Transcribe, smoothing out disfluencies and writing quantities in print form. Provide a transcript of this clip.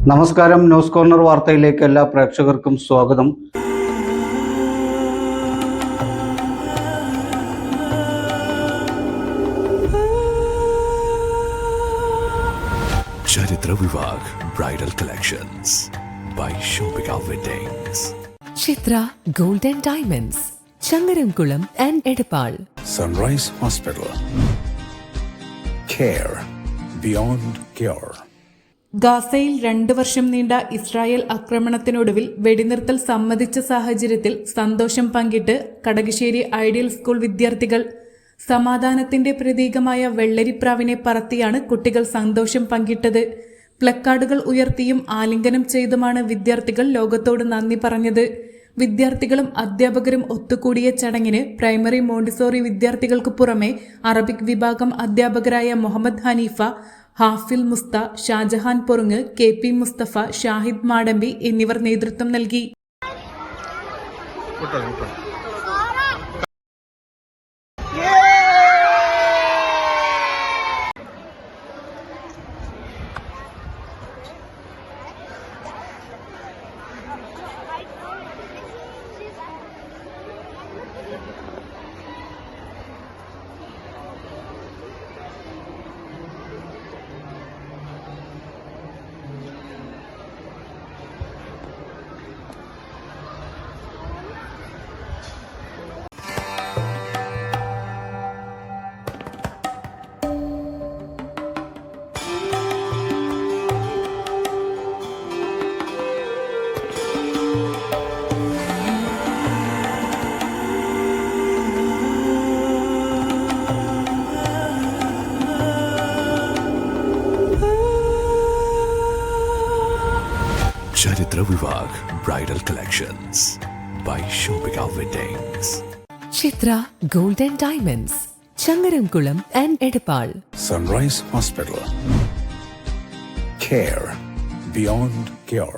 നമസ്കാരം. News corner വാർത്തയിലേക്ക് എല്ലാ പ്രേക്ഷകർക്കും സ്വാഗതം. Charitra Vivah bridal collections by Shobhika weddings. Chitra gold and diamonds, Changaramkulam and Edappal. Sunrise Hospital, care beyond cure. ഗാസയിൽ 2 വർഷം നീണ്ട ഇസ്രായേൽ ആക്രമണത്തിനൊടുവിൽ വെടിനിർത്തൽ സമ്മതിച്ച സാഹചര്യത്തിൽ സന്തോഷം പങ്കിട്ട് കടകശ്ശേരി ഐഡിയൽ സ്കൂൾ വിദ്യാർത്ഥികൾ. സമാധാനത്തിന്റെ പ്രതീകമായ വെള്ളരിപ്രാവിനെ പറത്തിയാണ് കുട്ടികൾ സന്തോഷം പങ്കിട്ടത്. പ്ലക്കാർഡുകൾ ഉയർത്തിയും ആലിംഗനം ചെയ്തുമാണ് വിദ്യാർത്ഥികൾ ലോകത്തോട് നന്ദി പറഞ്ഞത്. വിദ്യാർത്ഥികളും അധ്യാപകരും ഒത്തുകൂടിയ ചടങ്ങിന് പ്രൈമറി മോണ്ടിസോറി വിദ്യാർത്ഥികൾക്ക് പുറമെ അറബിക് വിഭാഗം അധ്യാപകരായ മുഹമ്മദ് ഹനീഫ, ഹാഫിൽ മുസ്ത, ഷാജഹാൻ പൊറുങ്ങ്, KP മുസ്തഫ, ഷാഹിദ് മാടമ്പി എന്നിവർ നേതൃത്വം നൽകി. Charitra Vivah bridal collections by Shobhika weddings. Chitra gold and diamonds, Changaramkulam and Edappal. Sunrise Hospital, care beyond cure.